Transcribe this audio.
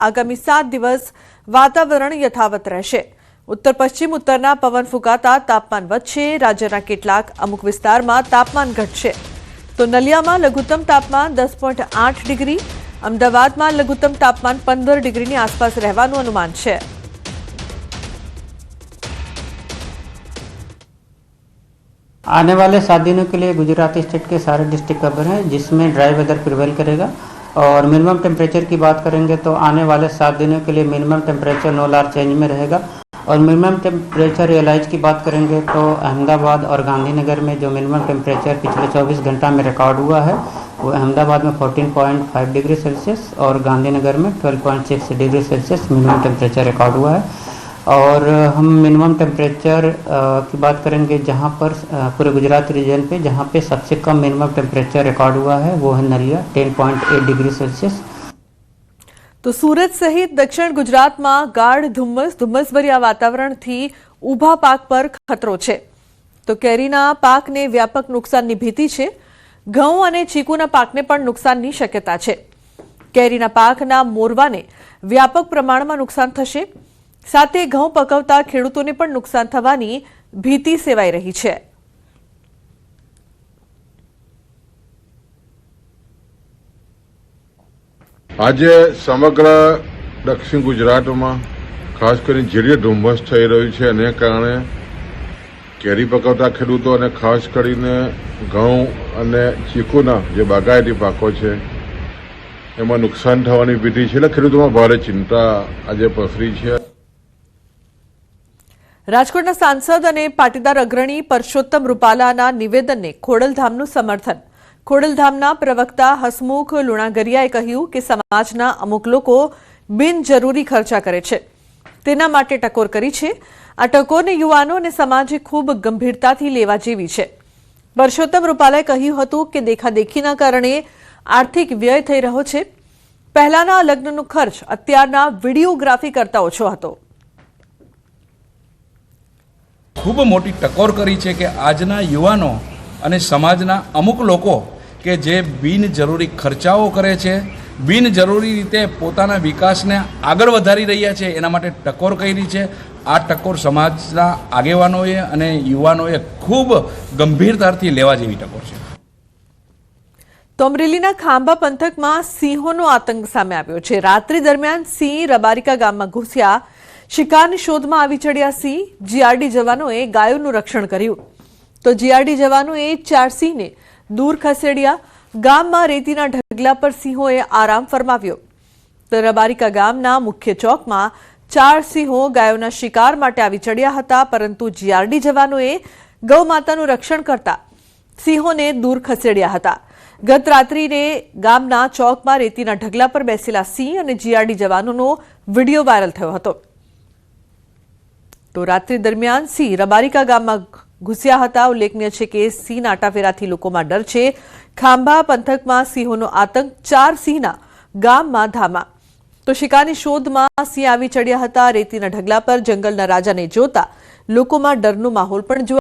આગામી 7 દિવસ વાતાવરણ યથાવત રહેશે। उत्तर पश्चिम उत्तरना पवन फूंकाता तापमान वधशे। राज्यना કેટલાક અમુક વિસ્તારમાં તાપમાન ઘટશે તો નલિયામાં લઘુત્તમ તાપમાન 10.8 ડિગ્રી, અમદાવાદમાં લઘુત્તમ તાપમાન 15 ડિગ્રીની આસપાસ રહેવાનું અનુમાન છે। आने वाले 7 दिनों के लिए गुजरात स्टेट के सारे डिस्ट्रिक्ट कवर हैं, जिसमें ड्राई वेदर प्रिवेल करेगा। और मिनिमम टेम्परेचर की बात करेंगे तो आने वाले 7 दिनों के लिए minimum temperature no large change में रहेगा। और मिनिमम टेम्परेचर रियलाइज की बात करेंगे तो अहमदाबाद और गांधीनगर में जो मिनिमम टेम्परेचर पिछले 24 घंटा में रिकॉर्ड हुआ है वो अहमदाबाद में 14.5 डिग्री सेल्सियस और गांधीनगर में 12.6 degree Celsius minimum temperature record हुआ है। और हम मिनिमम टेम्परेचर की बात करेंगे जहाँ पर पूरे गुजरात रीजन पे जहाँ पे सबसे कम मिनिमम टेम्परेचर रिकॉर्ड हुआ है वो है नलिया 10.8 डिग्री सेल्सियस। तो सूरत सहित दक्षिण गुजरात में गाढ़ धुम्मसभर्या वातावरणथी ऊभा पाक पर खतरो छे। तो केरीना पाकने व्यापक नुकसाननी भीति छे। घऊं अने चीकूना पाकने पण नुकसाननी शक्यता छे। केरीना पाकना मोरवाने व्यापक प्रमाणमां नुकसान थशे। साथे घऊं पकवता खेडूतोने पण नुकसान थवानी भीति सेवाई रही छे। आज समग्र दक्षिण गुजरात में खास कर झेरिये धुम्मस थई रह्युं छे एने कारणे केरी पकवता खेडूतो अने खास करीने घऊं अने चीकूना जे बागायती पाको छे एमां नुकसान थवानी भीति छे। એટલે ખેડૂતોમાં ભારે चिंता आज पसरी छे। રાજકોટના સાંસદ અને પાટીદાર અગ્રણી પરસોત્તમ રૂપાલાના નિવેદનને ખોડલધામનું સમર્થન। ખોડલધામના પ્રવક્તા હસમુખ લુણાગરિયાએ કહ્યું કે સમાજના અમુક લોકો બિનજરૂરી ખર્ચા કરે છે, તેના માટે ટકોર કરી છે। આ ટકોરને યુવાનો અને સમાજે ખૂબ ગંભીરતાથી લેવા જેવી છે। પરસોત્તમ રૂપાલાએ કહ્યું હતું કે દેખાદેખીના કારણે આર્થિક વ્યય થઈ રહ્યો છે। પહેલાના લગ્નનો ખર્ચ અત્યારના વિડીયોગ્રાફી કરતા ઓછો હતો। खूब मोटी टकोर करी है कि आजना युवानो अने समाजना अमुक लोको के जे बिनजरूरी खर्चाओ करे छे, बिनजरूरी रीते पोताना विकासने आगळ वधारी रह्या छे, एना माटे टकोर करी छे। आ टकोर समाजना आगेवानोए अने युवानोए खूब गंभीरताथी लेवा जेवी टकोर छे। तो अमरेलीना खांभा पंथकमां सिंहोनो आतंक सामे आव्यो छे। रात्रि दरमियान सिंह रबारिका गाममां घुस्या। शिकारनी शोधमां आवी चढ़्या सिंह। जीआरडी जवानोए गायोनुं रक्षण कर्युं तो जीआरडी जवानोए 4 सिंहने दूर खसेड्या। गाममां रेतीना ढगला पर सिंहोए आराम फरमाव्यो। तो रबारिका गामना मुख्य चौकमां 4 सिंहो गायोना शिकार माटे आवी चढ़्या हता, परंतु जीआरडी जवानोए गौमातानुं रक्षण करता सिंहोने दूर खसेड्या हता। गत रात्रिने गामना चौकमां रेतीना ढगला पर बेसेला सिंह अने जीआरडी जवानोनो विडियो वायरल थयो हतो। तो रात्रि दरमियान सिंह रबारिका गाममां घुस्या हता। उल्लेखनीय छे के सिंहना आटाफेराथी लोकोमां डर छे। खांभा पंथकमां सिंहोनो आतंक 4 सिंहना गाममां धामा। तो शिकारनी शोधमां सिंह आवी चढ़्या हता। रेतीना ढगला पर जंगलना राजाने जोता लोकोमां डरनो माहोल पण जोवा